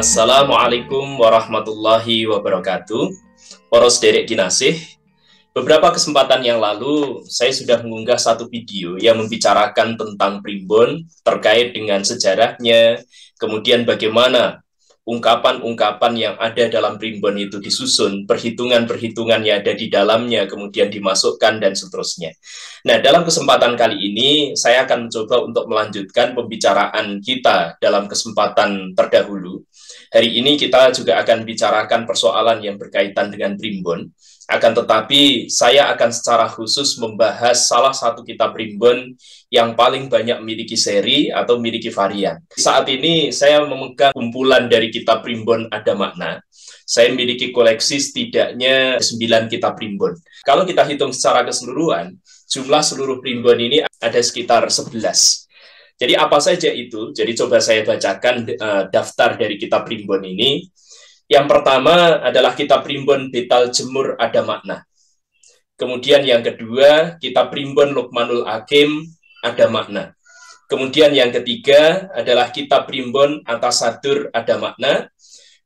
Assalamualaikum warahmatullahi wabarakatuh. Para sederek kinasih, beberapa kesempatan yang lalu saya sudah mengunggah satu video yang membicarakan tentang primbon terkait dengan sejarahnya, kemudian bagaimana ungkapan-ungkapan yang ada dalam primbon itu disusun, perhitungan-perhitungan yang ada di dalamnya kemudian dimasukkan dan seterusnya. Nah, dalam kesempatan kali ini saya akan mencoba untuk melanjutkan pembicaraan kita dalam kesempatan terdahulu. Hari ini kita juga akan bicarakan persoalan yang berkaitan dengan primbon. Akan tetapi, saya akan secara khusus membahas salah satu kitab primbon yang paling banyak memiliki seri atau memiliki varian. Saat ini saya memegang kumpulan dari kitab primbon Ada Makna. Saya memiliki koleksi setidaknya 9 kitab primbon. Kalau kita hitung secara keseluruhan, jumlah seluruh primbon ini ada sekitar 11. Jadi apa saja itu? Jadi coba saya bacakan daftar dari kitab primbon ini. Yang pertama adalah kitab primbon Betal Jemur Ada Makna. Kemudian yang kedua, kitab primbon Luqmanul Hakim Ada Makna. Kemudian yang ketiga adalah kitab primbon Atasadur Ada Makna.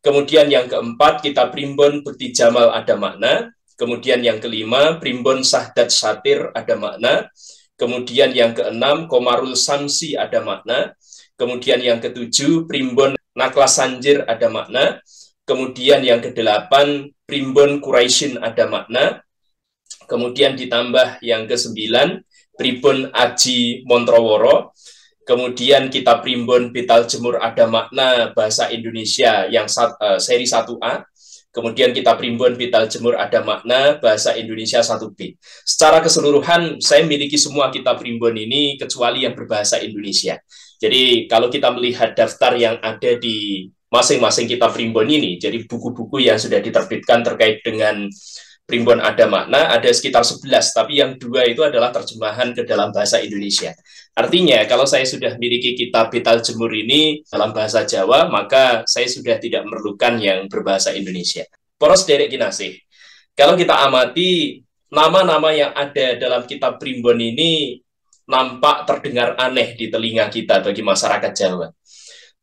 Kemudian yang keempat, kitab primbon Bukti Jamal Ada Makna. Kemudian yang kelima, primbon Sahdat Satir Ada Makna. Kemudian yang keenam, Komarul Samsi Ada Makna. Kemudian yang ketujuh, primbon Naklas Sanjir Ada Makna. Kemudian yang kedelapan, primbon Quraisyin Ada Makna. Kemudian ditambah yang kesembilan, primbon Aji Montroworo. Kemudian kitab primbon Betal Jemur Ada Makna Bahasa Indonesia yang seri 1A. Kemudian kitab primbon Betal Jemur Ada Makna Bahasa Indonesia 1B. Secara keseluruhan, saya memiliki semua kitab primbon ini kecuali yang berbahasa Indonesia. Jadi kalau kita melihat daftar yang ada di masing-masing kitab primbon ini, jadi buku-buku yang sudah diterbitkan terkait dengan primbon Ada Makna ada sekitar 11, tapi yang 2 itu adalah terjemahan ke dalam bahasa Indonesia. Artinya, kalau saya sudah memiliki kitab Betal Jemur ini dalam bahasa Jawa, maka saya sudah tidak memerlukan yang berbahasa Indonesia. Poros derek kinasih, kalau kita amati, nama-nama yang ada dalam kitab primbon ini nampak terdengar aneh di telinga kita bagi masyarakat Jawa.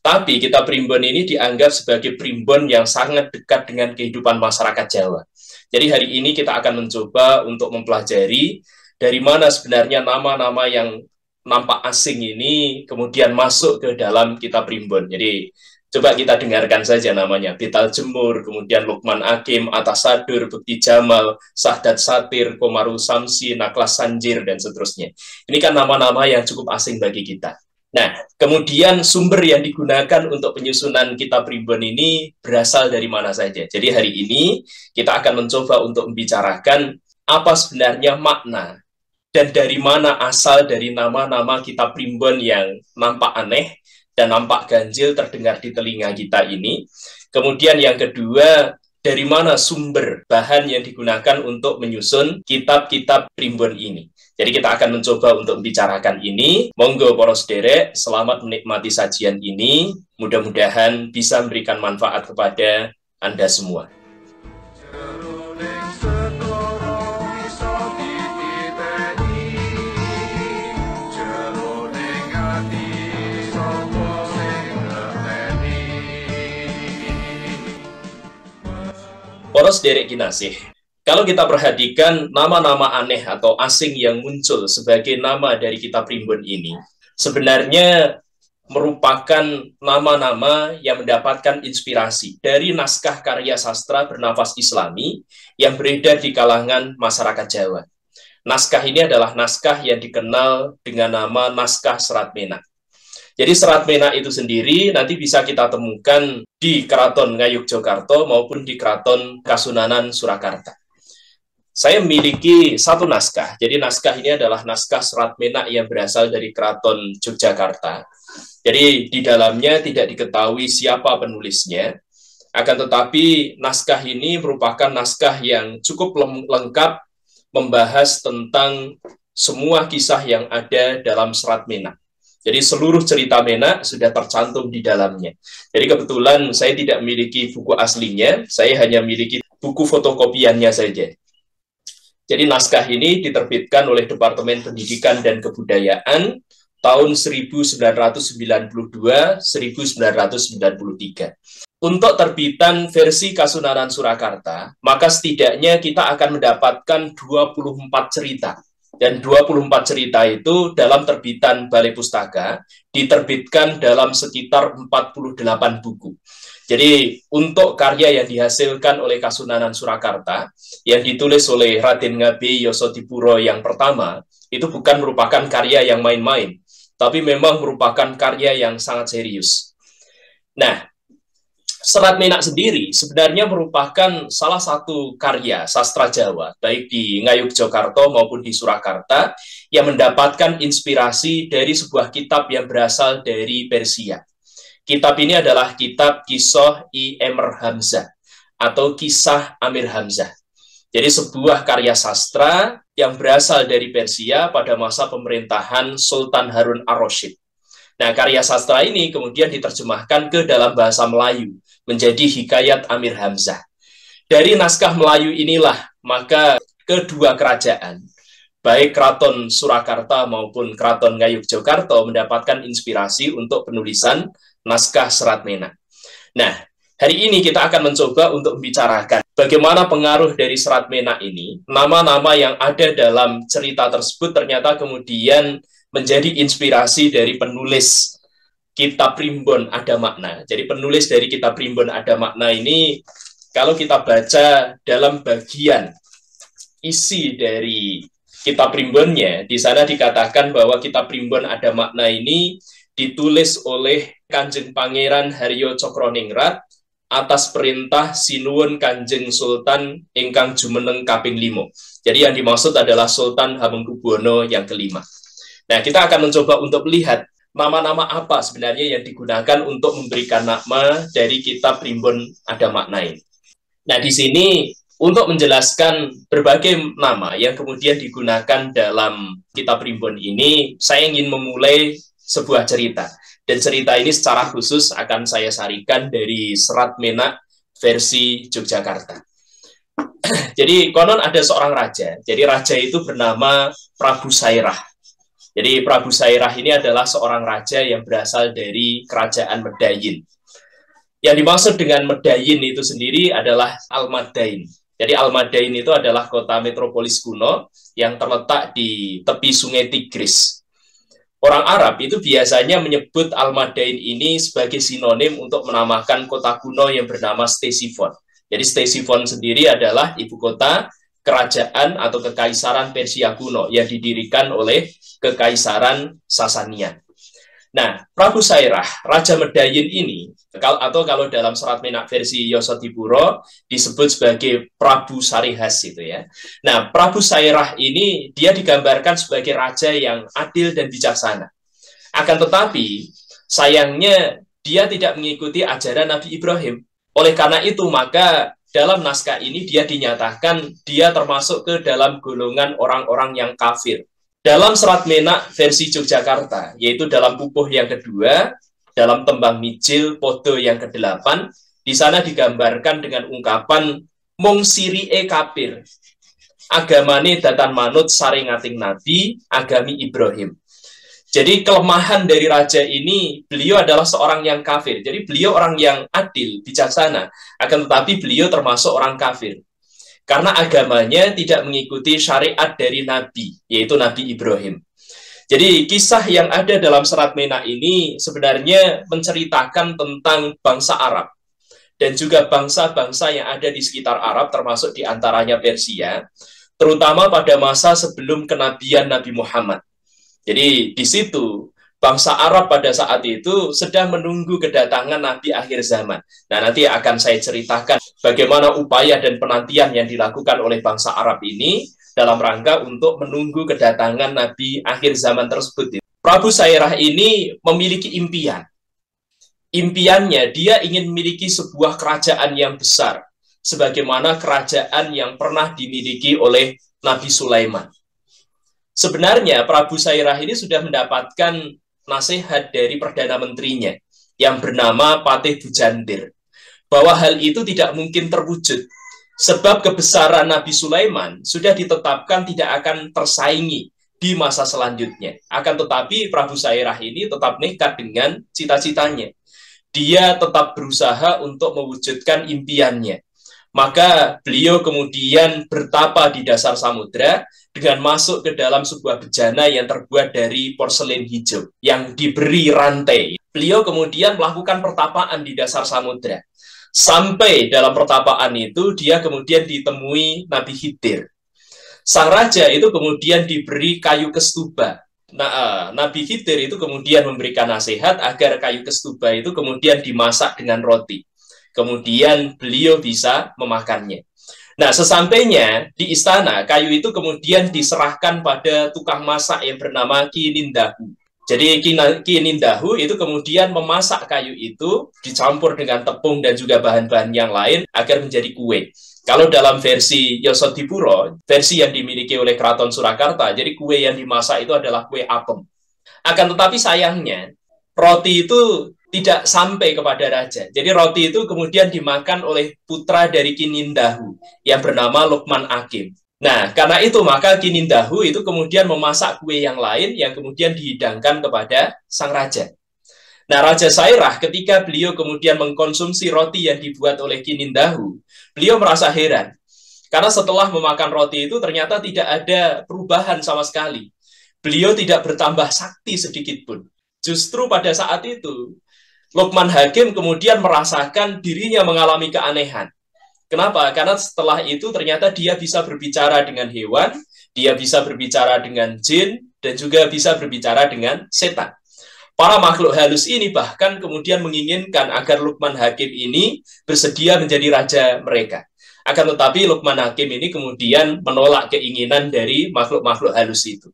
Tapi kitab primbon ini dianggap sebagai primbon yang sangat dekat dengan kehidupan masyarakat Jawa. Jadi hari ini kita akan mencoba untuk mempelajari dari mana sebenarnya nama-nama yang nampak asing ini kemudian masuk ke dalam kitab primbon. Jadi coba kita dengarkan saja namanya. Betal Jemur, kemudian Luqman Hakim, Atasadur, Bukti Jamal, Sahdat Satir, Komarul Samsi, Naklas Sanjir, dan seterusnya. Ini kan nama-nama yang cukup asing bagi kita. Nah, kemudian sumber yang digunakan untuk penyusunan kitab primbon ini berasal dari mana saja. Jadi hari ini kita akan mencoba untuk membicarakan apa sebenarnya makna dan dari mana asal dari nama-nama kitab primbon yang nampak aneh dan nampak ganjil terdengar di telinga kita ini. Kemudian yang kedua, dari mana sumber bahan yang digunakan untuk menyusun kitab-kitab primbon ini. Jadi kita akan mencoba untuk membicarakan ini. Monggo para sederek, selamat menikmati sajian ini. Mudah-mudahan bisa memberikan manfaat kepada Anda semua. Para sederek kinasih, kalau kita perhatikan nama-nama aneh atau asing yang muncul sebagai nama dari kitab primbon ini, sebenarnya merupakan nama-nama yang mendapatkan inspirasi dari naskah karya sastra bernafas Islami yang beredar di kalangan masyarakat Jawa. Naskah ini adalah naskah yang dikenal dengan nama Naskah Serat Menak. Jadi Serat Menak itu sendiri nanti bisa kita temukan di Keraton Ngayogyakarta maupun di Keraton Kasunanan Surakarta. Saya memiliki satu naskah. Jadi naskah ini adalah naskah Serat Menak yang berasal dari Keraton Yogyakarta. Jadi di dalamnya tidak diketahui siapa penulisnya. Akan tetapi naskah ini merupakan naskah yang cukup lengkap membahas tentang semua kisah yang ada dalam Serat Menak. Jadi seluruh cerita Menak sudah tercantum di dalamnya. Jadi kebetulan saya tidak memiliki buku aslinya, saya hanya memiliki buku fotokopiannya saja. Jadi naskah ini diterbitkan oleh Departemen Pendidikan dan Kebudayaan tahun 1992-1993. Untuk terbitan versi Kasunanan Surakarta, maka setidaknya kita akan mendapatkan 24 cerita. Dan 24 cerita itu dalam terbitan Balai Pustaka diterbitkan dalam sekitar 48 buku. Jadi untuk karya yang dihasilkan oleh Kasunanan Surakarta, yang ditulis oleh Raden Ngabe Yosodipuro yang pertama, itu bukan merupakan karya yang main-main, tapi memang merupakan karya yang sangat serius. Nah, Serat Menak sendiri sebenarnya merupakan salah satu karya sastra Jawa, baik di Ngayogyakarta maupun di Surakarta, yang mendapatkan inspirasi dari sebuah kitab yang berasal dari Persia. Kitab ini adalah kitab Kisah I Emr Hamzah atau Kisah Amir Hamzah. Jadi sebuah karya sastra yang berasal dari Persia pada masa pemerintahan Sultan Harun ar-Rasyid. Nah, karya sastra ini kemudian diterjemahkan ke dalam bahasa Melayu menjadi Hikayat Amir Hamzah. Dari naskah Melayu inilah maka kedua kerajaan, baik Keraton Surakarta maupun Keraton Ngayogyakarta, mendapatkan inspirasi untuk penulisan naskah Serat Menak. Nah, hari ini kita akan mencoba untuk membicarakan bagaimana pengaruh dari Serat Menak ini, nama-nama yang ada dalam cerita tersebut ternyata kemudian menjadi inspirasi dari penulis Kitab Primbon Ada Makna. Jadi penulis dari Kitab Primbon Ada Makna ini, kalau kita baca dalam bagian isi dari Kitab Primbonnya, di sana dikatakan bahwa Kitab Primbon Ada Makna ini ditulis oleh Kanjeng Pangeran Haryo Cokroningrat atas perintah Sinuwun Kanjeng Sultan ingkang jumeneng kaping 5. Jadi yang dimaksud adalah Sultan Hamengkubuwono yang kelima. Nah, kita akan mencoba untuk melihat nama-nama apa sebenarnya yang digunakan untuk memberikan nama dari Kitab Primbon Ada Makna ini. Nah, di sini untuk menjelaskan berbagai nama yang kemudian digunakan dalam Kitab Primbon ini, saya ingin memulai sebuah cerita. Dan cerita ini secara khusus akan saya sarikan dari Serat Menak versi Yogyakarta. Jadi konon ada seorang raja. Jadi raja itu bernama Prabu Sairah. Jadi Prabu Sairah ini adalah seorang raja yang berasal dari kerajaan Medayin. Yang dimaksud dengan Medayin itu sendiri adalah Al-Madain. Jadi Al-Madain itu adalah kota metropolis kuno yang terletak di tepi sungai Tigris. Orang Arab itu biasanya menyebut Al-Madain ini sebagai sinonim untuk menamakan kota kuno yang bernama Ctesifon. Jadi Ctesifon sendiri adalah ibu kota kerajaan atau kekaisaran Persia kuno yang didirikan oleh Kekaisaran Sasania. Nah, Prabu Sairah, Raja Medayin ini, atau kalau dalam Serat Menak versi Yosodipuro disebut sebagai Prabu Sarihas itu ya. Nah, Prabu Sairah ini dia digambarkan sebagai raja yang adil dan bijaksana. Akan tetapi, sayangnya dia tidak mengikuti ajaran Nabi Ibrahim. Oleh karena itu, maka dalam naskah ini dia dinyatakan dia termasuk ke dalam golongan orang-orang yang kafir. Dalam Serat Menak versi Yogyakarta, yaitu dalam pupuh yang kedua, dalam tembang mijil podo yang ke-8, di sana digambarkan dengan ungkapan mung sirie kapir, agamane datan manut saring ngating nabi, agami Ibrahim. Jadi kelemahan dari raja ini, beliau adalah seorang yang kafir. Jadi beliau orang yang adil, bijaksana, akan tetapi beliau termasuk orang kafir. Karena agamanya tidak mengikuti syariat dari Nabi, yaitu Nabi Ibrahim. Jadi kisah yang ada dalam Serat Menak ini sebenarnya menceritakan tentang bangsa Arab dan juga bangsa-bangsa yang ada di sekitar Arab, termasuk diantaranya Persia, terutama pada masa sebelum kenabian Nabi Muhammad. Jadi di situ bangsa Arab pada saat itu sedang menunggu kedatangan Nabi akhir zaman. Nah, nanti akan saya ceritakan bagaimana upaya dan penantian yang dilakukan oleh bangsa Arab ini dalam rangka untuk menunggu kedatangan Nabi akhir zaman tersebut. Prabu Sairah ini memiliki impian. Impiannya, dia ingin memiliki sebuah kerajaan yang besar, sebagaimana kerajaan yang pernah dimiliki oleh Nabi Sulaiman. Sebenarnya Prabu Sairah ini sudah mendapatkan nasihat dari Perdana Menterinya yang bernama Patih Bujandir, bahwa hal itu tidak mungkin terwujud, sebab kebesaran Nabi Sulaiman sudah ditetapkan tidak akan tersaingi di masa selanjutnya. Akan tetapi Prabu Sairah ini tetap nekat dengan cita-citanya. Dia tetap berusaha untuk mewujudkan impiannya. Maka beliau kemudian bertapa di dasar samudra dengan masuk ke dalam sebuah bejana yang terbuat dari porselen hijau yang diberi rantai. Beliau kemudian melakukan pertapaan di dasar samudra. Sampai dalam pertapaan itu dia kemudian ditemui Nabi Khidir. Sang raja itu kemudian diberi kayu kestuba. Nah, Nabi Khidir itu kemudian memberikan nasihat agar kayu kestuba itu kemudian dimasak dengan roti. Kemudian beliau bisa memakannya. Nah, sesampainya di istana, kayu itu kemudian diserahkan pada tukang masak yang bernama Ki Nindahu. Jadi Ki Nindahu itu kemudian memasak kayu itu, dicampur dengan tepung dan juga bahan-bahan yang lain agar menjadi kue. Kalau dalam versi Yosodipuro, versi yang dimiliki oleh Keraton Surakarta, jadi kue yang dimasak itu adalah kue apem. Akan tetapi sayangnya, roti itu tidak sampai kepada raja. Jadi roti itu kemudian dimakan oleh putra dari Ki Nindahu yang bernama Lukman Hakim. Nah, karena itu maka Ki Nindahu itu kemudian memasak kue yang lain yang kemudian dihidangkan kepada sang raja. Nah, Raja Sairah ketika beliau kemudian mengkonsumsi roti yang dibuat oleh Ki Nindahu, beliau merasa heran. Karena setelah memakan roti itu ternyata tidak ada perubahan sama sekali. Beliau tidak bertambah sakti sedikit pun. Justru pada saat itu, Lukman Hakim kemudian merasakan dirinya mengalami keanehan. Kenapa? Karena setelah itu ternyata dia bisa berbicara dengan hewan, dia bisa berbicara dengan jin, dan juga bisa berbicara dengan setan. Para makhluk halus ini bahkan kemudian menginginkan agar Lukman Hakim ini bersedia menjadi raja mereka. Akan tetapi Lukman Hakim ini kemudian menolak keinginan dari makhluk-makhluk halus itu.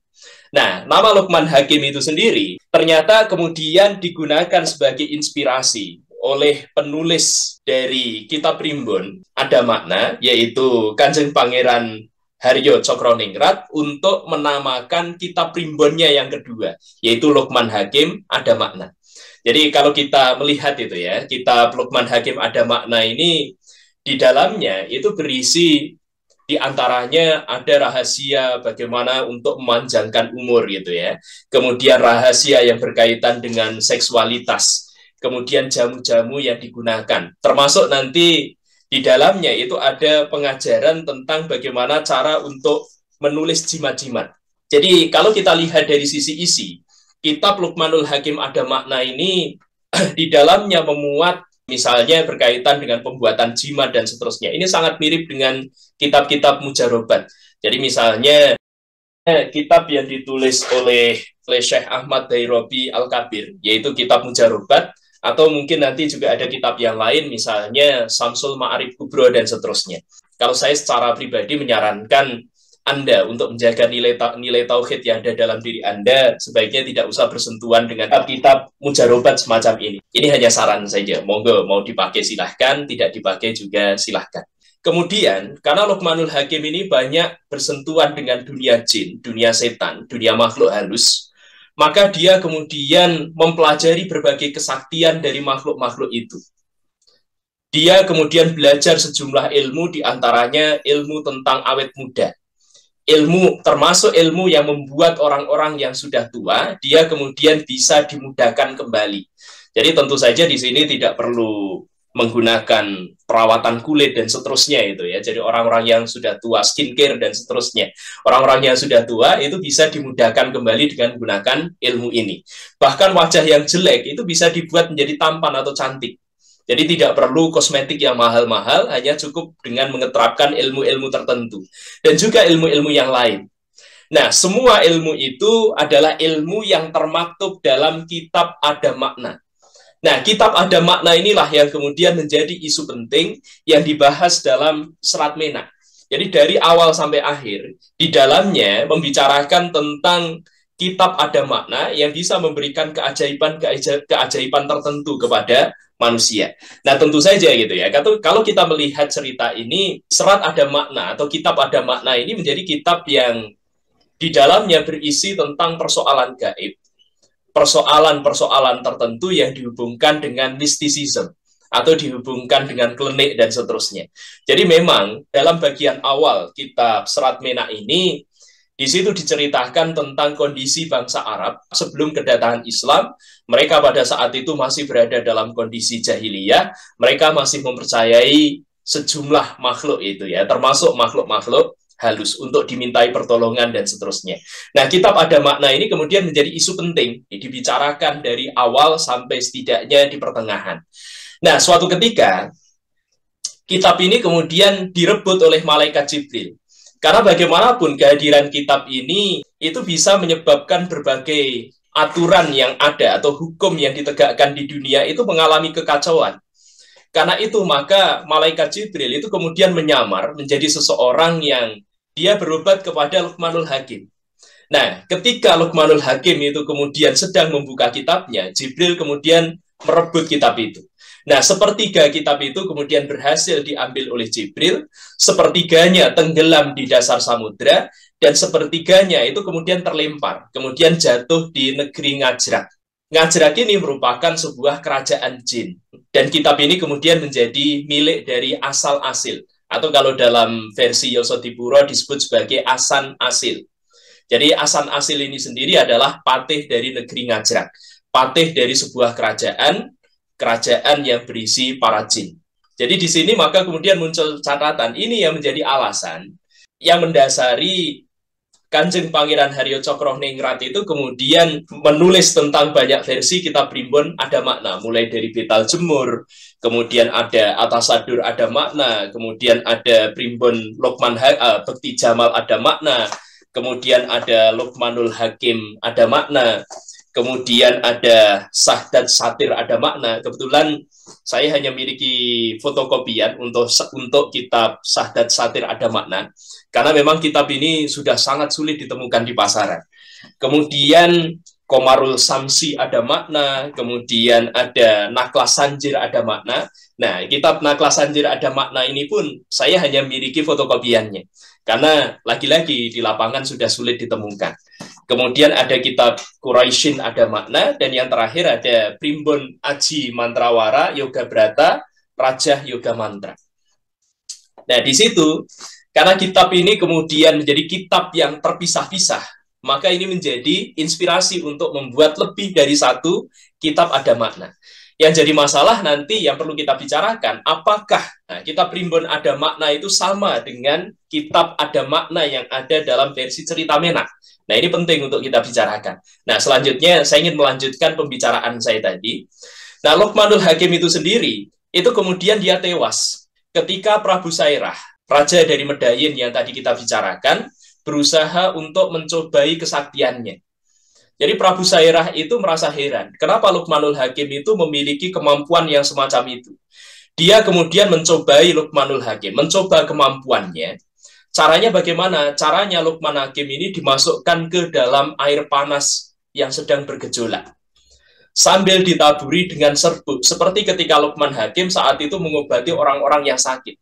Nah, nama Lukman Hakim itu sendiri ternyata kemudian digunakan sebagai inspirasi oleh penulis dari Kitab Primbon Ada Makna, yaitu Kanjeng Pangeran Haryo Cokroningrat, untuk menamakan kitab primbonnya yang kedua, yaitu Lukman Hakim Ada Makna. Jadi kalau kita melihat itu ya, kitab Lukman Hakim Ada Makna ini di dalamnya itu berisi di antaranya ada rahasia bagaimana untuk memanjangkan umur gitu ya. Kemudian rahasia yang berkaitan dengan seksualitas. Kemudian jamu-jamu yang digunakan. Termasuk nanti di dalamnya itu ada pengajaran tentang bagaimana cara untuk menulis jimat-jimat. Jadi kalau kita lihat dari sisi isi, kitab Lukmanul Hakim Ada Makna ini di dalamnya memuat misalnya berkaitan dengan pembuatan jimat dan seterusnya. Ini sangat mirip dengan kitab-kitab mujarobat. Jadi misalnya kitab yang ditulis oleh Syekh Ahmad Dairobi Al-Kabir, yaitu kitab mujarobat, atau mungkin nanti juga ada kitab yang lain, misalnya Samsul Ma'arif Kubro dan seterusnya. Kalau saya secara pribadi menyarankan Anda untuk menjaga nilai tauhid yang ada dalam diri Anda, sebaiknya tidak usah bersentuhan dengan kitab mujarobat semacam ini. Ini hanya saran saja. Monggo, mau dipakai silahkan, tidak dipakai juga silahkan. Kemudian, karena Lukmanul Hakim ini banyak bersentuhan dengan dunia jin, dunia setan, dunia makhluk halus, maka dia kemudian mempelajari berbagai kesaktian dari makhluk-makhluk itu. Dia kemudian belajar sejumlah ilmu, diantaranya ilmu tentang awet muda. Ilmu, termasuk ilmu yang membuat orang-orang yang sudah tua, dia kemudian bisa dimudahkan kembali. Jadi tentu saja di sini tidak perlu menggunakan perawatan kulit dan seterusnya itu ya. Jadi orang-orang yang sudah tua, skincare dan seterusnya. Orang-orang yang sudah tua itu bisa dimudahkan kembali dengan menggunakan ilmu ini. Bahkan wajah yang jelek itu bisa dibuat menjadi tampan atau cantik. Jadi tidak perlu kosmetik yang mahal-mahal, hanya cukup dengan mengeterapkan ilmu-ilmu tertentu. Dan juga ilmu-ilmu yang lain. Nah, semua ilmu itu adalah ilmu yang termaktub dalam kitab Ada Makna. Nah, kitab Ada Makna inilah yang kemudian menjadi isu penting yang dibahas dalam Serat Menak. Jadi dari awal sampai akhir, di dalamnya membicarakan tentang kitab Ada Makna yang bisa memberikan keajaiban tertentu kepada manusia. Nah, tentu saja gitu ya. Kalau kita melihat cerita ini, Serat Ada Makna atau kitab Ada Makna ini menjadi kitab yang di dalamnya berisi tentang persoalan gaib, persoalan-persoalan tertentu yang dihubungkan dengan mistisisme atau dihubungkan dengan klenik dan seterusnya. Jadi memang dalam bagian awal kitab Serat Menak ini Di situ diceritakan tentang kondisi bangsa Arab sebelum kedatangan Islam. Mereka pada saat itu masih berada dalam kondisi jahiliyah. Mereka masih mempercayai sejumlah makhluk itu ya, termasuk makhluk-makhluk halus untuk dimintai pertolongan dan seterusnya. Nah, kitab Ada Makna ini kemudian menjadi isu penting, dibicarakan dari awal sampai setidaknya di pertengahan. Nah, suatu ketika kitab ini kemudian direbut oleh malaikat Jibril. Karena bagaimanapun kehadiran kitab ini itu bisa menyebabkan berbagai aturan yang ada atau hukum yang ditegakkan di dunia itu mengalami kekacauan. Karena itu maka malaikat Jibril itu kemudian menyamar menjadi seseorang yang dia berobat kepada Luqmanul Hakim. Nah, ketika Luqmanul Hakim itu kemudian sedang membuka kitabnya, Jibril kemudian merebut kitab itu. Nah, sepertiga kitab itu kemudian berhasil diambil oleh Jibril, sepertiganya tenggelam di dasar samudra, dan sepertiganya itu kemudian terlempar, kemudian jatuh di negeri Ngajrak. Ngajrak ini merupakan sebuah kerajaan jin, dan kitab ini kemudian menjadi milik dari Asal Asil, atau kalau dalam versi Yosodipuro disebut sebagai Asan Asil. Jadi Asan Asil ini sendiri adalah patih dari negeri Ngajrak, patih dari sebuah kerajaan yang berisi para jin. Jadi di sini maka kemudian muncul catatan ini yang menjadi alasan yang mendasari Kanjeng Pangeran Haryo Cokroningrat itu kemudian menulis tentang banyak versi kitab Primbon Ada Makna, mulai dari Betal Jemur, kemudian ada Atasadur Ada Makna, kemudian ada Primbon Bekti Jamal Ada Makna, kemudian ada Luqmanul Hakim Ada Makna, kemudian ada Sahdat Satir Ada Makna. Kebetulan saya hanya miliki fotokopian untuk kitab Sahdat Satir Ada Makna, karena memang kitab ini sudah sangat sulit ditemukan di pasaran. Kemudian Komarul Samsi Ada Makna, kemudian ada Naklas Sanjir Ada Makna. Nah, kitab Naklas Sanjir Ada Makna ini pun saya hanya miliki fotokopiannya, karena lagi-lagi di lapangan sudah sulit ditemukan. Kemudian ada kitab Quraisyin Ada Makna, dan yang terakhir ada Primbon Aji Mantrawara Yoga Brata Raja Yoga Mantra. Nah, di situ karena kitab ini kemudian menjadi kitab yang terpisah-pisah, maka ini menjadi inspirasi untuk membuat lebih dari satu kitab Ada Makna. Yang jadi masalah nanti yang perlu kita bicarakan, apakah kitab Primbon Ada Makna itu sama dengan kitab Ada Makna yang ada dalam versi Cerita Menak. Nah, ini penting untuk kita bicarakan. Nah, selanjutnya saya ingin melanjutkan pembicaraan saya tadi. Nah, Luqmanul Hakim itu sendiri, itu kemudian dia tewas ketika Prabu Sairah, raja dari Medayin yang tadi kita bicarakan, berusaha untuk mencobai kesaktiannya. Jadi Prabu Sairah itu merasa heran, kenapa Luqmanul Hakim itu memiliki kemampuan yang semacam itu. Dia kemudian mencobai Luqmanul Hakim, mencoba kemampuannya. Caranya bagaimana? Caranya Luqman Hakim ini dimasukkan ke dalam air panas yang sedang bergejolak, sambil ditaburi dengan serbuk, seperti ketika Luqman Hakim saat itu mengobati orang-orang yang sakit.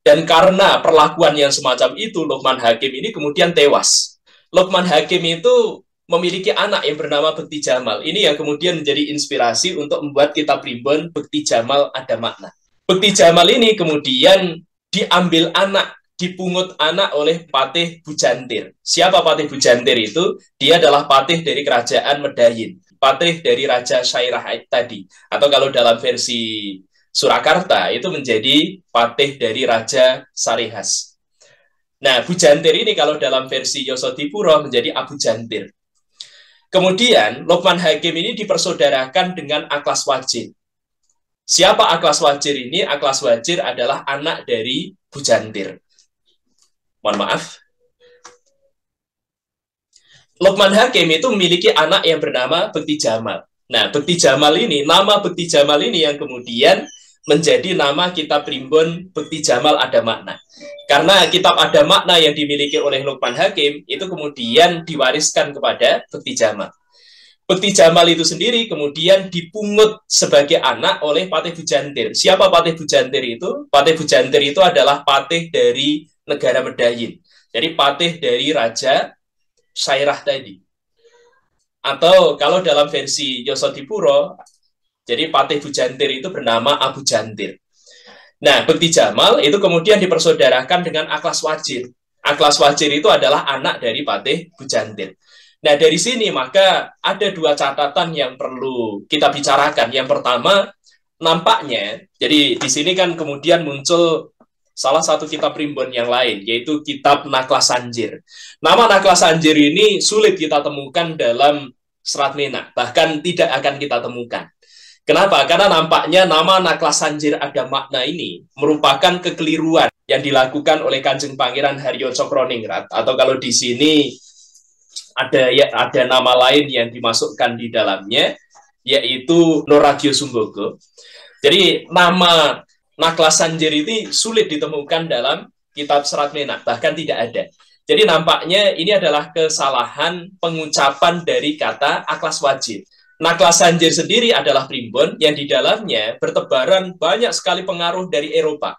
Dan karena perlakuan yang semacam itu, Luqman Hakim ini kemudian tewas. Luqman Hakim itu memiliki anak yang bernama Bekti Jamal. Ini yang kemudian menjadi inspirasi untuk membuat kitab Primbon Bekti Jamal Ada Makna. Bekti Jamal ini kemudian diambil anak, dipungut anak oleh Patih Bujantir. Siapa Patih Bujantir itu? Dia adalah patih dari kerajaan Medayin, patih dari Raja Sairah tadi. Atau kalau dalam versi Surakarta itu menjadi patih dari Raja Sarihas. Nah, Bujantir ini kalau dalam versi Yosodipuro menjadi Abu Jantir. Kemudian Luqman Hakim ini dipersaudarakan dengan Aklas Wajir. Siapa Aklas Wajir ini? Aklas Wajir adalah anak dari Bujantir. Mohon maaf. Luqman Hakim itu memiliki anak yang bernama Bekti Jamal. Nah, Bekti Jamal ini, nama Bekti Jamal ini yang kemudian menjadi nama kitab Primbon Bekti Jamal Ada Makna. Karena kitab Ada Makna yang dimiliki oleh Luqman Hakim itu kemudian diwariskan kepada Bekti Jamal. Bekti Jamal itu sendiri kemudian dipungut sebagai anak oleh Patih Bujantir. Siapa Patih Bujantir itu? Patih Bujantir itu adalah patih dari negara Medayin. Jadi patih dari Raja Sairah tadi. Atau kalau dalam versi Yosodipuro, jadi Patih Bujantir itu bernama Abu Jantir. Nah, Bekti Jamal itu kemudian dipersaudarakan dengan Aklas Wajir. Aklas Wajir itu adalah anak dari Patih Bujantil. Nah, dari sini maka ada dua catatan yang perlu kita bicarakan. Yang pertama, nampaknya, jadi di sini kan kemudian muncul salah satu kitab primbon yang lain, yaitu kitab Naklas Sanjir. Nama Naklas Sanjir ini sulit kita temukan dalam Serat Menak, bahkan tidak akan kita temukan. Kenapa? Karena nampaknya nama Naklas Sanjir Ada Makna ini merupakan kekeliruan yang dilakukan oleh Kanjeng Pangeran Haryo Cokroningrat, atau kalau di sini ada nama lain yang dimasukkan di dalamnya, yaitu Noragyo Sumbogo. Jadi nama Naklas Sanjir ini sulit ditemukan dalam kitab Serat Menak, bahkan tidak ada. Jadi nampaknya ini adalah kesalahan pengucapan dari kata Aklas Wajir. Naklas Sanjir sendiri adalah primbon yang di dalamnya bertebaran banyak sekali pengaruh dari Eropa.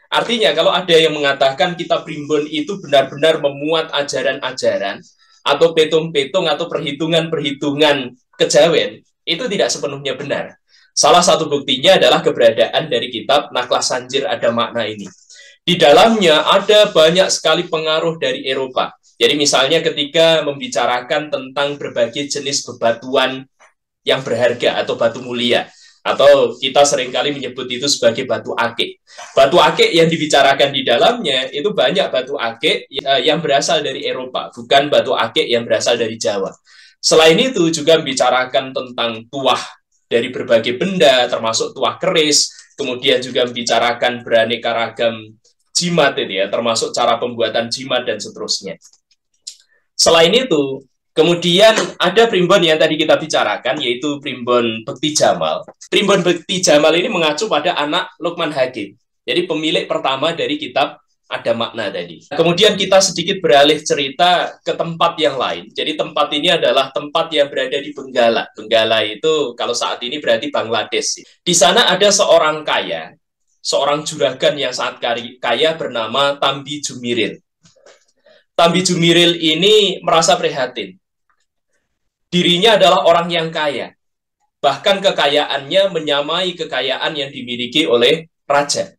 Artinya kalau ada yang mengatakan kitab primbon itu benar-benar memuat ajaran-ajaran atau petung-petung atau perhitungan-perhitungan kejawen, itu tidak sepenuhnya benar. Salah satu buktinya adalah keberadaan dari kitab Naklas Sanjir Ada Makna ini. Di dalamnya ada banyak sekali pengaruh dari Eropa. Jadi misalnya ketika membicarakan tentang berbagai jenis bebatuan yang berharga atau batu mulia, atau kita seringkali menyebut itu sebagai batu akik. Batu akik yang dibicarakan di dalamnya itu banyak batu akik yang berasal dari Eropa, bukan batu akik yang berasal dari Jawa. Selain itu juga membicarakan tentang tuah dari berbagai benda, termasuk tuah keris, kemudian juga membicarakan beraneka ragam jimat ini ya, termasuk cara pembuatan jimat dan seterusnya. Selain itu, kemudian ada primbon yang tadi kita bicarakan, yaitu primbon Bekti Jamal. Primbon Bekti Jamal ini mengacu pada anak Lukman Hakim, jadi pemilik pertama dari kitab Ada Makna tadi. Kemudian kita sedikit beralih cerita ke tempat yang lain. Jadi tempat ini adalah tempat yang berada di Benggala. Benggala itu kalau saat ini berarti Bangladesh. Di sana ada seorang kaya, seorang juragan yang sangat kaya bernama Tambi Jumiril. Tambi Jumiril ini merasa prihatin. Dirinya adalah orang yang kaya. Bahkan kekayaannya menyamai kekayaan yang dimiliki oleh raja.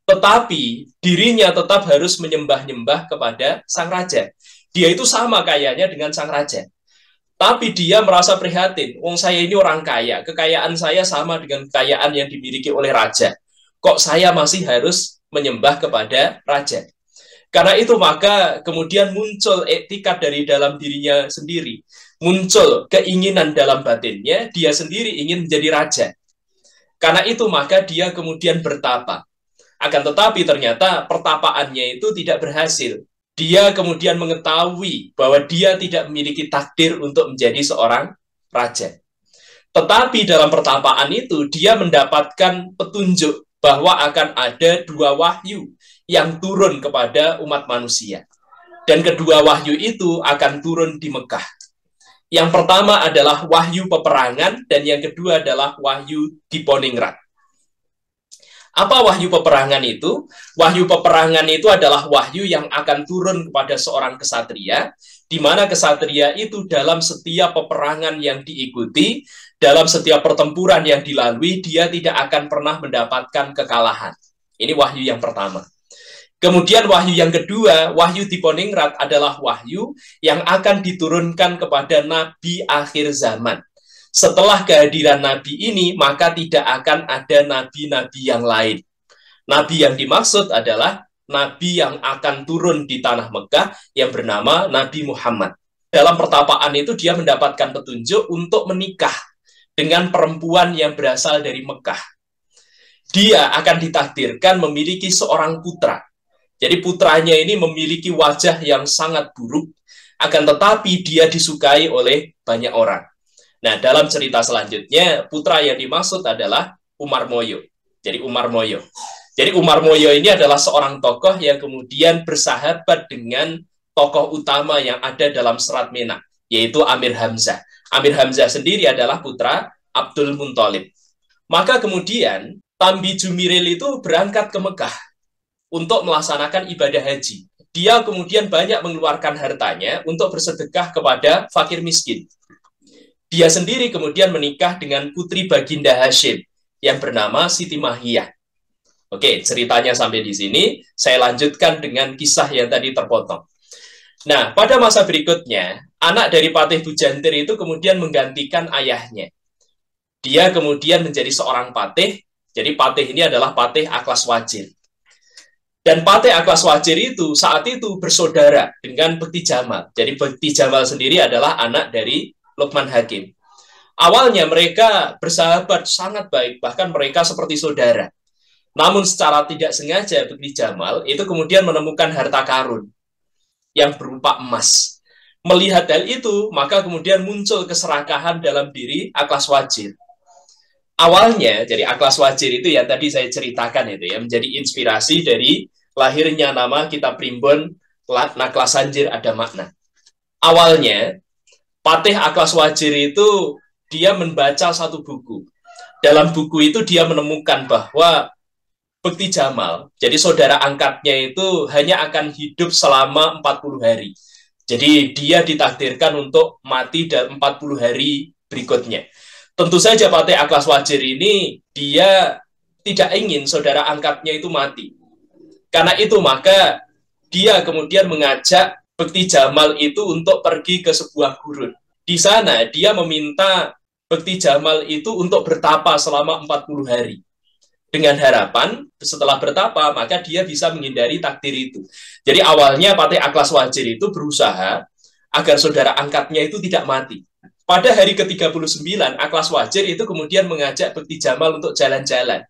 Tetapi dirinya tetap harus menyembah-nyembah kepada sang raja. Dia itu sama kayanya dengan sang raja. Tapi dia merasa prihatin. Wong saya ini orang kaya. Kekayaan saya sama dengan kekayaan yang dimiliki oleh raja. Kok saya masih harus menyembah kepada raja? Karena itu maka kemudian muncul etikat dari dalam dirinya sendiri. Muncul keinginan dalam batinnya, dia sendiri ingin menjadi raja. Karena itu maka dia kemudian bertapa. Akan tetapi ternyata pertapaannya itu tidak berhasil. Dia kemudian mengetahui bahwa dia tidak memiliki takdir untuk menjadi seorang raja. Tetapi dalam pertapaan itu dia mendapatkan petunjuk bahwa akan ada dua wahyu yang turun kepada umat manusia. Dan kedua wahyu itu akan turun di Mekah. Yang pertama adalah wahyu peperangan dan yang kedua adalah wahyu Diponingrat. Apa wahyu peperangan itu? Wahyu peperangan itu adalah wahyu yang akan turun kepada seorang kesatria, di mana kesatria itu dalam setiap peperangan yang diikuti, dalam setiap pertempuran yang dilalui, dia tidak akan pernah mendapatkan kekalahan. Ini wahyu yang pertama. Kemudian wahyu yang kedua, wahyu Diponingrat adalah wahyu yang akan diturunkan kepada Nabi akhir zaman. Setelah kehadiran Nabi ini, maka tidak akan ada nabi-nabi yang lain. Nabi yang dimaksud adalah Nabi yang akan turun di tanah Mekah yang bernama Nabi Muhammad. Dalam pertapaan itu dia mendapatkan petunjuk untuk menikah dengan perempuan yang berasal dari Mekah. Dia akan ditakdirkan memiliki seorang putra. Jadi putranya ini memiliki wajah yang sangat buruk, akan tetapi dia disukai oleh banyak orang. Nah, dalam cerita selanjutnya, putra yang dimaksud adalah Umar Moyo. Jadi Umar Moyo. Jadi Umar Moyo ini adalah seorang tokoh yang kemudian bersahabat dengan tokoh utama yang ada dalam Serat Menak, yaitu Amir Hamzah. Amir Hamzah sendiri adalah putra Abdul Muthalib. Maka kemudian Tambi Jumiril itu berangkat ke Mekah untuk melaksanakan ibadah haji. Dia kemudian banyak mengeluarkan hartanya untuk bersedekah kepada fakir miskin. Dia sendiri kemudian menikah dengan putri Baginda Hashim yang bernama Siti Mahiyah. Oke, ceritanya sampai di sini. Saya lanjutkan dengan kisah yang tadi terpotong. Nah, pada masa berikutnya, anak dari Patih Bujantir itu kemudian menggantikan ayahnya. Dia kemudian menjadi seorang patih. Jadi patih ini adalah Patih Aklaswajir. Dan Patih Aklaswajir itu saat itu bersaudara dengan Bekti Jamal. Jadi Bekti Jamal sendiri adalah anak dari Lukman Hakim. Awalnya mereka bersahabat sangat baik, bahkan mereka seperti saudara. Namun secara tidak sengaja Bekti Jamal itu kemudian menemukan harta karun yang berupa emas. Melihat hal itu, maka kemudian muncul keserakahan dalam diri Aklaswajir. Awalnya, jadi Aklaswajir itu yang tadi saya ceritakan itu ya, menjadi inspirasi dari lahirnya nama kitab primbon Naklasanjir Ada Makna. Awalnya, Patih Aklaswajir itu dia membaca satu buku. Dalam buku itu dia menemukan bahwa Bekti Jamal, jadi saudara angkatnya itu hanya akan hidup selama 40 hari. Jadi dia ditakdirkan untuk mati dalam 40 hari berikutnya. Tentu saja Patih Aklaswajir ini dia tidak ingin saudara angkatnya itu mati. Karena itu maka dia kemudian mengajak Bekti Jamal itu untuk pergi ke sebuah gurun. Di sana dia meminta Bekti Jamal itu untuk bertapa selama 40 hari. Dengan harapan setelah bertapa maka dia bisa menghindari takdir itu. Jadi awalnya Patih Aklaswajir itu berusaha agar saudara angkatnya itu tidak mati. Pada hari ke-39 Aklaswajir itu kemudian mengajak Bekti Jamal untuk jalan-jalan.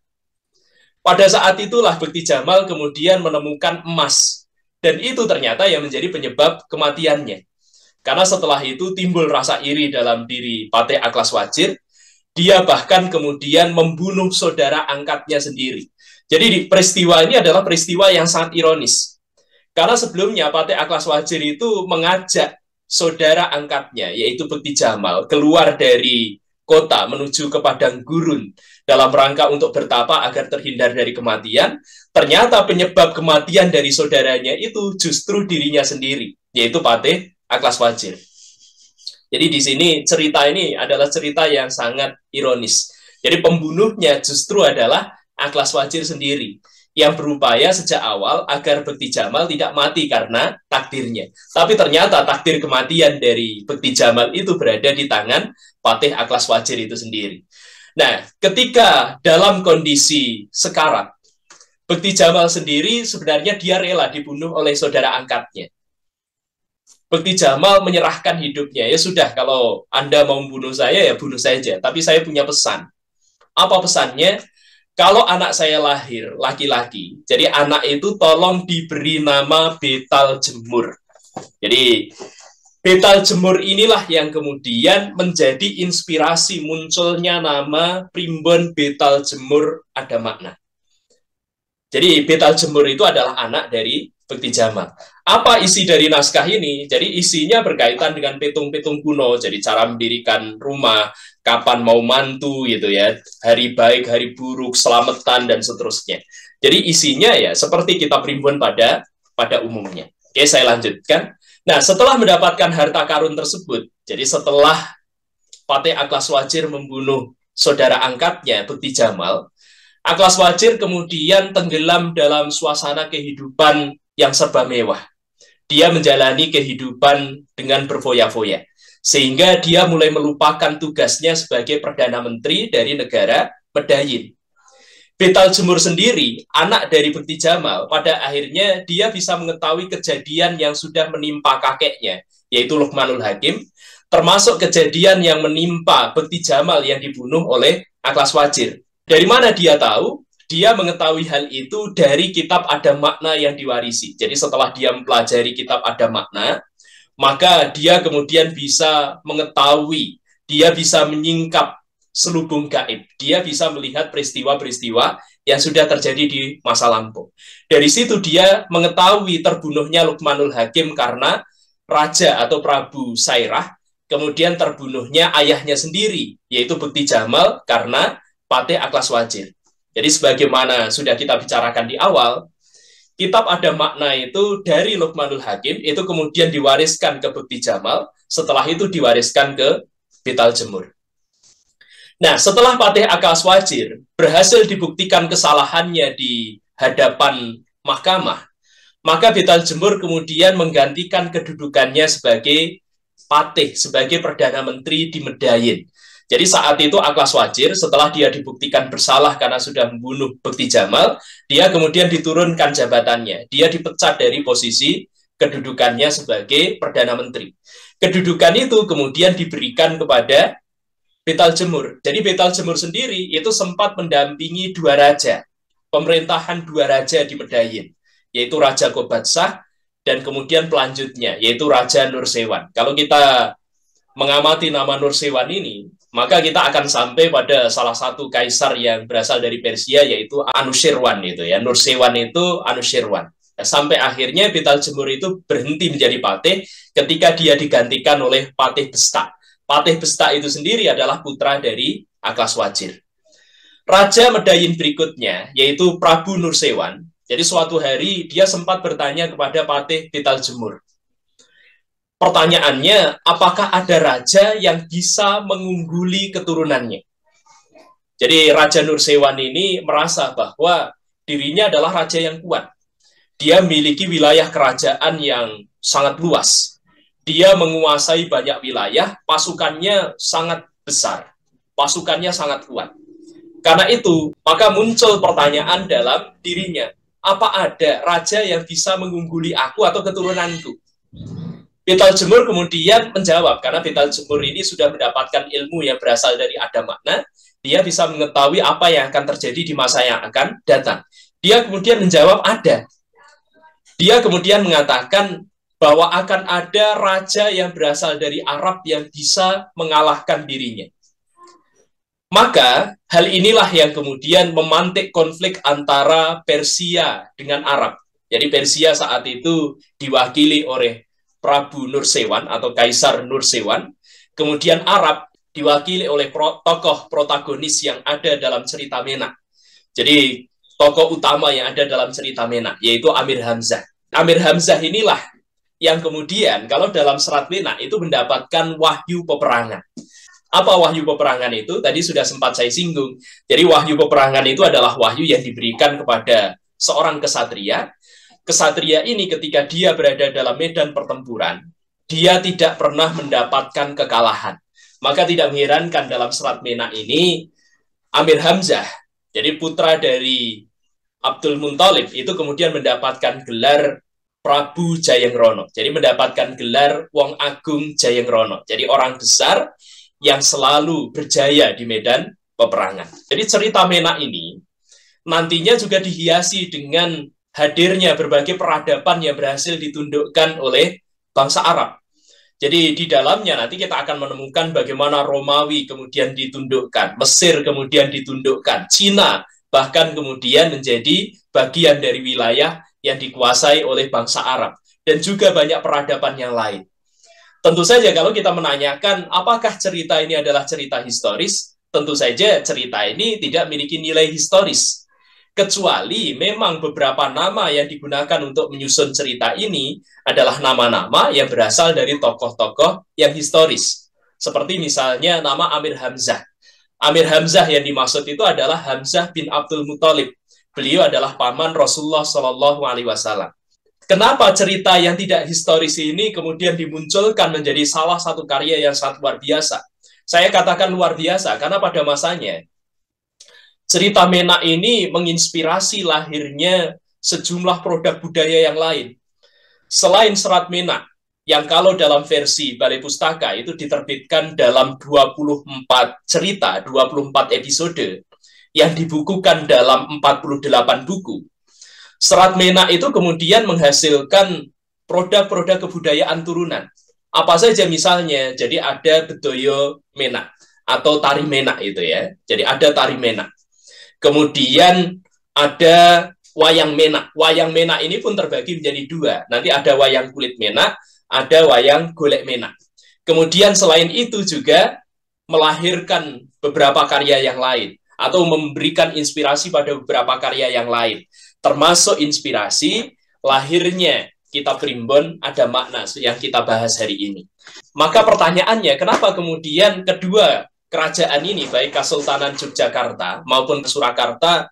Pada saat itulah Bekti Jamal kemudian menemukan emas. Dan itu ternyata yang menjadi penyebab kematiannya. Karena setelah itu timbul rasa iri dalam diri Patih Aklaswajir. Dia bahkan kemudian membunuh saudara angkatnya sendiri. Jadi peristiwa ini adalah peristiwa yang sangat ironis. Karena sebelumnya Patih Aklaswajir itu mengajak saudara angkatnya, yaitu Bekti Jamal, keluar dari kota menuju ke padang gurun dalam rangka untuk bertapa agar terhindar dari kematian. Ternyata penyebab kematian dari saudaranya itu justru dirinya sendiri, yaitu Patih Aklaswajir. Jadi di sini cerita ini adalah cerita yang sangat ironis. Jadi pembunuhnya justru adalah Aklaswajir sendiri yang berupaya sejak awal agar Bekti Jamal tidak mati karena takdirnya. Tapi ternyata takdir kematian dari Bekti Jamal itu berada di tangan Patih Aklaswajir itu sendiri. Nah, ketika dalam kondisi sekarat, Bekti Jamal sendiri sebenarnya dia rela dibunuh oleh saudara angkatnya. Bekti Jamal menyerahkan hidupnya. Ya sudah, kalau Anda mau membunuh saya, ya bunuh saja. Tapi saya punya pesan. Apa pesannya? Kalau anak saya lahir laki-laki, jadi anak itu tolong diberi nama Betal Jemur. Jadi Betal Jemur inilah yang kemudian menjadi inspirasi munculnya nama primbon Betal Jemur Ada Makna. Jadi Betal Jemur itu adalah anak dari Bekti Jamal. Apa isi dari naskah ini? Jadi isinya berkaitan dengan petung-petung kuno, jadi cara mendirikan rumah, kapan mau mantu gitu ya, hari baik, hari buruk, selamatan dan seterusnya. Jadi isinya ya seperti kitab primbon pada umumnya. Oke, saya lanjutkan. Nah, setelah mendapatkan harta karun tersebut, jadi setelah Patih Aklaswajir membunuh saudara angkatnya Bekti Jamal, Aklaswajir kemudian tenggelam dalam suasana kehidupan yang serba mewah. Dia menjalani kehidupan dengan berfoya-foya. Sehingga dia mulai melupakan tugasnya sebagai Perdana Menteri dari negara Medayin. Betal Jemur sendiri, anak dari Bekti Jamal, pada akhirnya dia bisa mengetahui kejadian yang sudah menimpa kakeknya, yaitu Lukmanul Hakim, termasuk kejadian yang menimpa Bekti Jamal yang dibunuh oleh Aklaswajir. Dari mana dia tahu? Dia mengetahui hal itu dari kitab Ada Makna yang diwarisi. Jadi setelah dia mempelajari kitab Ada Makna, maka dia kemudian bisa mengetahui, dia bisa menyingkap selubung gaib, dia bisa melihat peristiwa-peristiwa yang sudah terjadi di masa lampau. Dari situ dia mengetahui terbunuhnya Lukmanul Hakim karena Raja atau Prabu Sairah, kemudian terbunuhnya ayahnya sendiri, yaitu Bekti Jamal karena Patih Aklaswajir. Jadi sebagaimana sudah kita bicarakan di awal, kitab Ada Makna itu dari Lukmanul Hakim itu kemudian diwariskan ke Bekti Jamal, setelah itu diwariskan ke Betal Jemur. Nah, setelah Patih Akaswajir berhasil dibuktikan kesalahannya di hadapan mahkamah, maka Betal Jemur kemudian menggantikan kedudukannya sebagai Patih, sebagai Perdana Menteri di Medayin. Jadi saat itu Akaswajir setelah dia dibuktikan bersalah karena sudah membunuh Bekti Jamal, dia kemudian diturunkan jabatannya. Dia dipecat dari posisi kedudukannya sebagai Perdana Menteri. Kedudukan itu kemudian diberikan kepada Betal Jemur. Jadi Betal Jemur sendiri itu sempat mendampingi dua raja, pemerintahan dua raja di Medayin, yaitu Raja Kobatsah dan kemudian pelanjutnya, yaitu Raja Nursewan. Kalau kita mengamati nama Nursewan ini, maka kita akan sampai pada salah satu kaisar yang berasal dari Persia, yaitu Anushirwan itu ya. Nursewan itu Anushirwan. Sampai akhirnya Betal Jemur itu berhenti menjadi patih ketika dia digantikan oleh Patih Besta. Patih Besta itu sendiri adalah putra dari Akaswajir. Raja Medayin berikutnya, yaitu Prabu Nursewan. Jadi suatu hari dia sempat bertanya kepada Patih Betal Jemur. Pertanyaannya, apakah ada raja yang bisa mengungguli keturunannya? Jadi Raja Nursewan ini merasa bahwa dirinya adalah raja yang kuat. Dia memiliki wilayah kerajaan yang sangat luas. Dia menguasai banyak wilayah, pasukannya sangat besar. Pasukannya sangat kuat. Karena itu, maka muncul pertanyaan dalam dirinya, apa ada raja yang bisa mengungguli aku atau keturunanku? Betal Jemur kemudian menjawab, karena Betal Jemur ini sudah mendapatkan ilmu yang berasal dari Ada Makna, dia bisa mengetahui apa yang akan terjadi di masa yang akan datang. Dia kemudian menjawab ada. Dia kemudian mengatakan bahwa akan ada raja yang berasal dari Arab yang bisa mengalahkan dirinya. Maka hal inilah yang kemudian memantik konflik antara Persia dengan Arab. Jadi Persia saat itu diwakili oleh Prabu Nursewan atau Kaisar Nursewan, kemudian Arab diwakili oleh tokoh protagonis yang ada dalam cerita Menak. Jadi tokoh utama yang ada dalam cerita Menak, yaitu Amir Hamzah. Amir Hamzah inilah yang kemudian kalau dalam serat Menak itu mendapatkan wahyu peperangan. Apa wahyu peperangan itu? Tadi sudah sempat saya singgung. Jadi wahyu peperangan itu adalah wahyu yang diberikan kepada seorang kesatria. Kesatria ini ketika dia berada dalam medan pertempuran, dia tidak pernah mendapatkan kekalahan. Maka tidak mengherankan dalam serat Menak ini, Amir Hamzah, jadi putra dari Abdul Muthalib, itu kemudian mendapatkan gelar Prabu Jayengrono. Jadi mendapatkan gelar Wong Agung Jayengrono. Jadi orang besar yang selalu berjaya di medan peperangan. Jadi cerita Menak ini nantinya juga dihiasi dengan hadirnya berbagai peradaban yang berhasil ditundukkan oleh bangsa Arab. Jadi di dalamnya nanti kita akan menemukan bagaimana Romawi kemudian ditundukkan, Mesir kemudian ditundukkan, Cina bahkan kemudian menjadi bagian dari wilayah yang dikuasai oleh bangsa Arab, dan juga banyak peradaban yang lain. Tentu saja kalau kita menanyakan apakah cerita ini adalah cerita historis, tentu saja cerita ini tidak memiliki nilai historis. Kecuali memang beberapa nama yang digunakan untuk menyusun cerita ini adalah nama-nama yang berasal dari tokoh-tokoh yang historis. Seperti misalnya nama Amir Hamzah. Amir Hamzah yang dimaksud itu adalah Hamzah bin Abdul Muthalib. Beliau adalah paman Rasulullah SAW. Kenapa cerita yang tidak historis ini kemudian dimunculkan menjadi salah satu karya yang sangat luar biasa? Saya katakan luar biasa karena pada masanya cerita Menak ini menginspirasi lahirnya sejumlah produk budaya yang lain. Selain serat Menak, yang kalau dalam versi Balai Pustaka itu diterbitkan dalam 24 cerita, 24 episode, yang dibukukan dalam 48 buku. Serat Menak itu kemudian menghasilkan produk-produk kebudayaan turunan. Apa saja misalnya, jadi ada Bedoyo Menak, atau Tari Menak itu ya. Jadi ada Tari Menak. Kemudian ada wayang Menak. Wayang Menak ini pun terbagi menjadi dua. Nanti ada wayang kulit Menak, ada wayang golek Menak. Kemudian selain itu juga melahirkan beberapa karya yang lain, atau memberikan inspirasi pada beberapa karya yang lain. Termasuk inspirasi lahirnya kitab Primbon Ada Makna yang kita bahas hari ini. Maka pertanyaannya, kenapa kemudian kedua kerajaan ini, baik Kesultanan Yogyakarta maupun Surakarta,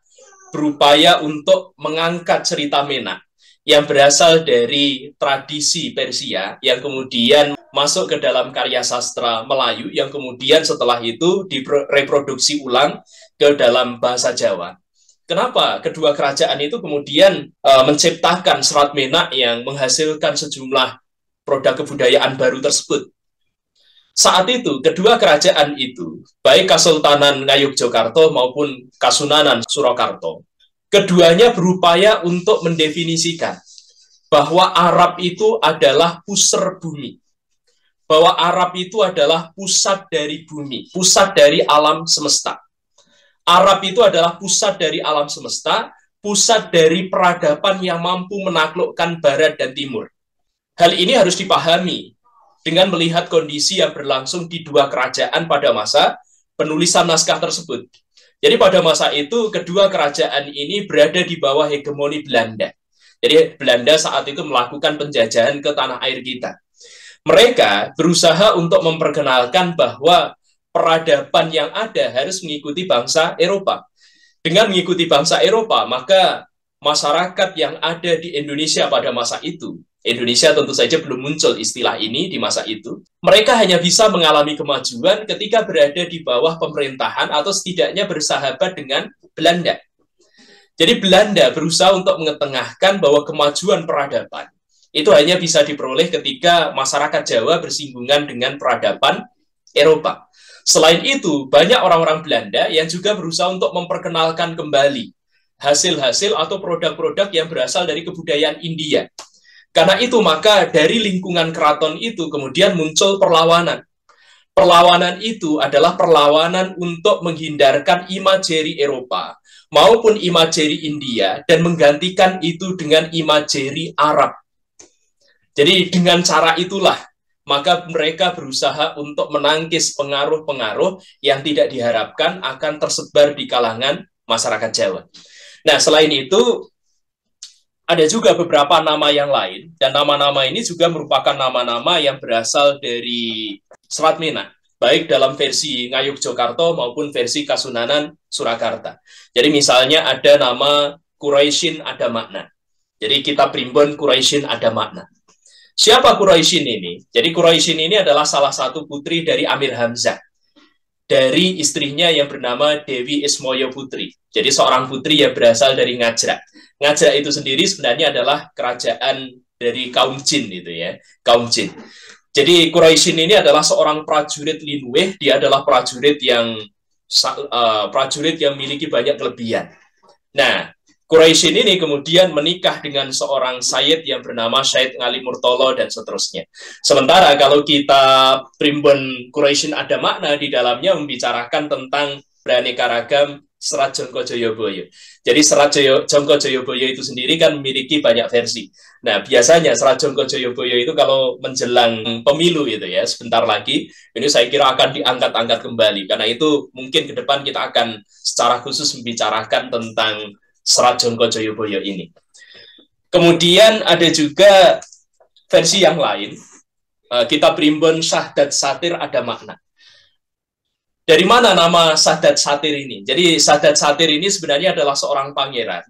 berupaya untuk mengangkat cerita Menak yang berasal dari tradisi Persia, yang kemudian masuk ke dalam karya sastra Melayu, yang kemudian setelah itu direproduksi ulang ke dalam bahasa Jawa. Kenapa kedua kerajaan itu kemudian menciptakan Serat Menak yang menghasilkan sejumlah produk kebudayaan baru tersebut? Saat itu, kedua kerajaan itu, baik Kesultanan Ngayogyakarta maupun Kasunanan Surakarta, keduanya berupaya untuk mendefinisikan bahwa Arab itu adalah pusar bumi, bahwa Arab itu adalah pusat dari bumi, pusat dari alam semesta. Arab itu adalah pusat dari alam semesta, pusat dari peradaban yang mampu menaklukkan barat dan timur. Hal ini harus dipahami dengan melihat kondisi yang berlangsung di dua kerajaan pada masa penulisan naskah tersebut. Jadi pada masa itu, kedua kerajaan ini berada di bawah hegemoni Belanda. Jadi Belanda saat itu melakukan penjajahan ke tanah air kita. Mereka berusaha untuk memperkenalkan bahwa peradaban yang ada harus mengikuti bangsa Eropa. Dengan mengikuti bangsa Eropa, maka masyarakat yang ada di Indonesia pada masa itu, Indonesia tentu saja belum muncul istilah ini di masa itu, mereka hanya bisa mengalami kemajuan ketika berada di bawah pemerintahan atau setidaknya bersahabat dengan Belanda. Jadi Belanda berusaha untuk mengetengahkan bahwa kemajuan peradaban itu hanya bisa diperoleh ketika masyarakat Jawa bersinggungan dengan peradaban Eropa. Selain itu, banyak orang-orang Belanda yang juga berusaha untuk memperkenalkan kembali hasil-hasil atau produk-produk yang berasal dari kebudayaan India. Karena itu, maka dari lingkungan keraton itu kemudian muncul perlawanan. Perlawanan itu adalah perlawanan untuk menghindarkan imajeri Eropa maupun imajeri India dan menggantikan itu dengan imajeri Arab. Jadi dengan cara itulah, maka mereka berusaha untuk menangkis pengaruh-pengaruh yang tidak diharapkan akan tersebar di kalangan masyarakat Jawa. Nah, selain itu, ada juga beberapa nama yang lain, dan nama-nama ini juga merupakan nama-nama yang berasal dari Serat Menak, baik dalam versi Ngayogyakarta maupun versi Kasunanan Surakarta. Jadi misalnya ada nama Quraisyin ada makna. Jadi kita primbon Quraisyin ada makna. Siapa Quraisyin ini? Jadi Quraisyin ini adalah salah satu putri dari Amir Hamzah, dari istrinya yang bernama Dewi Ismoyo Putri. Jadi seorang putri yang berasal dari Ngajrak. Ngajrak itu sendiri sebenarnya adalah kerajaan dari kaum jin itu ya, kaum jin. Jadi Quraisyin ini adalah seorang prajurit Linweh, dia adalah prajurit yang memiliki banyak kelebihan. Nah, Quraisyin ini kemudian menikah dengan seorang Sayyid yang bernama Syed Ngali Murtolo dan seterusnya. Sementara kalau kita primbon Quraisyin ada makna, di dalamnya membicarakan tentang beraneka ragam Serat Jongko Joyoboyo. Jadi Serat Jongko Joyoboyo itu sendiri kan memiliki banyak versi. Nah, biasanya Serat Jongko Joyoboyo itu kalau menjelang pemilu itu ya, sebentar lagi, ini saya kira akan diangkat-angkat kembali. Karena itu mungkin ke depan kita akan secara khusus membicarakan tentang Serat Jongko Joyoboyo ini. Kemudian ada juga versi yang lain, kita primbon Sadat Satir ada makna. Dari mana nama Sadat Satir ini? Jadi Sadat Satir ini sebenarnya adalah seorang pangeran.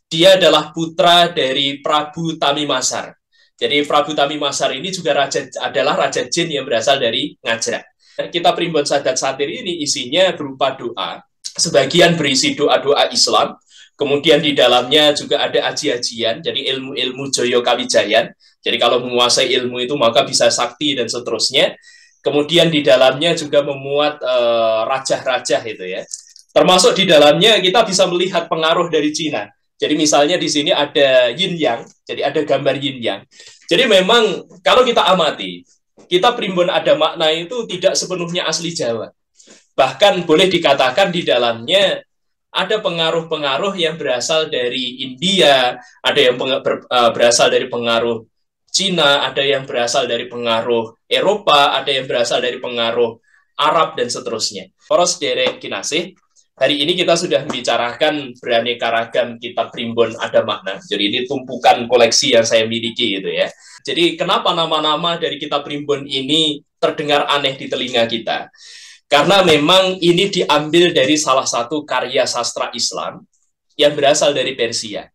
Dia adalah putra dari Prabu Tamimasar. Jadi Prabu Tamimasar ini juga adalah raja jin yang berasal dari Ngajrak. Kita primbon Sadat Satir ini isinya berupa doa. Sebagian berisi doa-doa Islam. Kemudian di dalamnya juga ada aji-ajian, jadi ilmu-ilmu Joyo Kawijayan. Jadi kalau menguasai ilmu itu maka bisa sakti dan seterusnya. Kemudian di dalamnya juga memuat raja-raja itu ya. Termasuk di dalamnya kita bisa melihat pengaruh dari Cina. Jadi misalnya di sini ada yin yang, jadi ada gambar yin yang. Jadi memang kalau kita amati, kita primbon ada makna itu tidak sepenuhnya asli Jawa. Bahkan boleh dikatakan di dalamnya ada pengaruh-pengaruh yang berasal dari India, ada yang berasal dari pengaruh Cina, ada yang berasal dari pengaruh Eropa, ada yang berasal dari pengaruh Arab, dan seterusnya. Para sederek kinasih, hari ini kita sudah membicarakan beraneka ragam kitab primbon ada makna. Jadi ini tumpukan koleksi yang saya miliki gitu ya. Jadi kenapa nama-nama dari kitab primbon ini terdengar aneh di telinga kita? Karena memang ini diambil dari salah satu karya sastra Islam yang berasal dari Persia.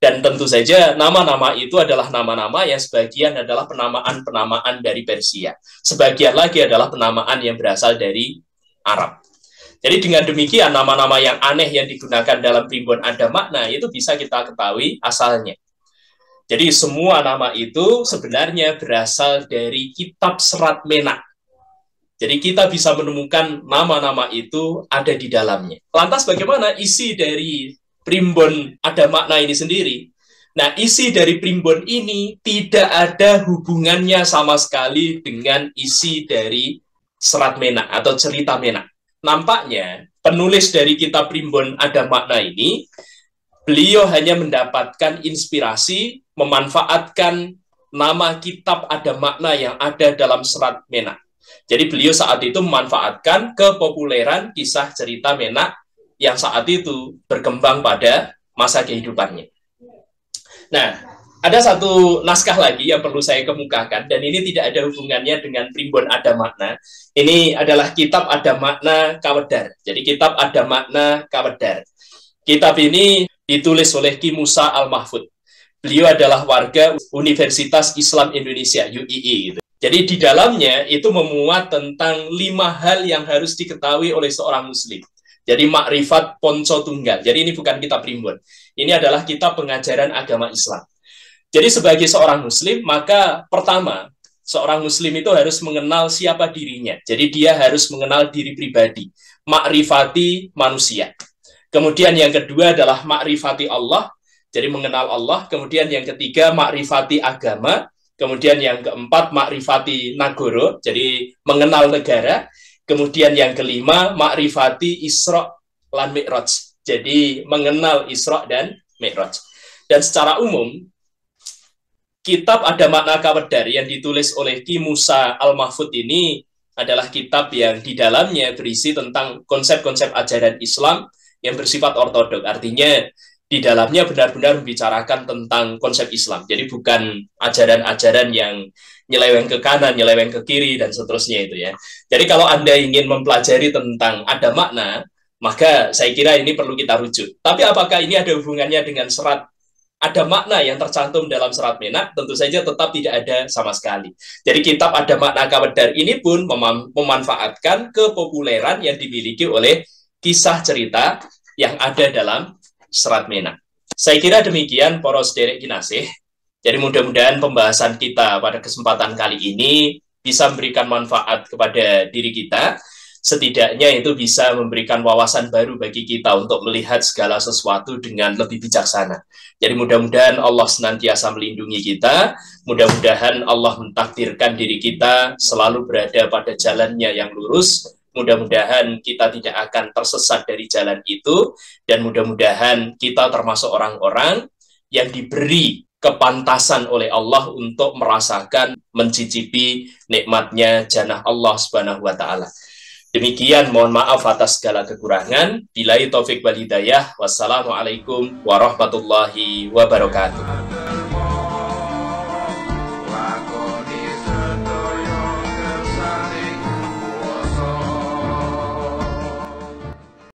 Dan tentu saja nama-nama itu adalah nama-nama yang sebagian adalah penamaan-penamaan dari Persia. Sebagian lagi adalah penamaan yang berasal dari Arab. Jadi dengan demikian nama-nama yang aneh yang digunakan dalam primbon ada makna itu bisa kita ketahui asalnya. Jadi semua nama itu sebenarnya berasal dari kitab Serat Menak. Jadi kita bisa menemukan nama-nama itu ada di dalamnya. Lantas bagaimana isi dari primbon ada makna ini sendiri? Nah, isi dari primbon ini tidak ada hubungannya sama sekali dengan isi dari Serat Menak atau cerita Menak. Nampaknya penulis dari kitab primbon ada makna ini, beliau hanya mendapatkan inspirasi memanfaatkan nama kitab ada makna yang ada dalam Serat Menak. Jadi beliau saat itu memanfaatkan kepopuleran kisah cerita Menak yang saat itu berkembang pada masa kehidupannya. Nah, ada satu naskah lagi yang perlu saya kemukakan, dan ini tidak ada hubungannya dengan primbon ada makna. Ini adalah kitab ada makna Kawedar. Jadi kitab ada makna Kawedar. Kitab ini ditulis oleh Ki Musa Al-Mahfud. Beliau adalah warga Universitas Islam Indonesia, UII. Jadi di dalamnya itu memuat tentang 5 hal yang harus diketahui oleh seorang muslim. Jadi makrifat ponco tunggal. Jadi ini bukan kitab primbon. Ini adalah kitab pengajaran agama Islam. Jadi sebagai seorang muslim, maka pertama, seorang muslim itu harus mengenal siapa dirinya. Jadi dia harus mengenal diri pribadi, makrifati manusia. Kemudian yang kedua adalah makrifati Allah, jadi mengenal Allah. Kemudian yang ketiga makrifati agama. Kemudian yang keempat makrifati nagoro, jadi mengenal negara. Kemudian yang kelima makrifati Isra lan Mi'raj, jadi mengenal Isra dan Mi'raj. Dan secara umum kitab ada makna Kawedar yang ditulis oleh Ki Musa Al-Mahfud ini adalah kitab yang di dalamnya berisi tentang konsep-konsep ajaran Islam yang bersifat ortodok. Artinya di dalamnya benar-benar membicarakan tentang konsep Islam. Jadi bukan ajaran-ajaran yang nyeleweng ke kanan, nyeleweng ke kiri, dan seterusnya itu ya. Jadi kalau Anda ingin mempelajari tentang ada makna, maka saya kira ini perlu kita rujuk. Tapi apakah ini ada hubungannya dengan serat ada makna yang tercantum dalam Serat Menak? Tentu saja tetap tidak ada sama sekali. Jadi kitab ada makna Kawedar ini pun memanfaatkan kepopuleran yang dimiliki oleh kisah cerita yang ada dalam Serat Menak. Saya kira demikian para sederek kinasih. Jadi mudah-mudahan pembahasan kita pada kesempatan kali ini bisa memberikan manfaat kepada diri kita. Setidaknya itu bisa memberikan wawasan baru bagi kita untuk melihat segala sesuatu dengan lebih bijaksana. Jadi mudah-mudahan Allah senantiasa melindungi kita, mudah-mudahan Allah mentakdirkan diri kita selalu berada pada jalannya yang lurus, mudah-mudahan kita tidak akan tersesat dari jalan itu, dan mudah-mudahan kita termasuk orang-orang yang diberi kepantasan oleh Allah untuk merasakan, mencicipi nikmatnya jannah Allah Subhanahu wa Ta'ala. Demikian, mohon maaf atas segala kekurangan. Billahi taufik wal hidayah. Wassalamualaikum warahmatullahi wabarakatuh.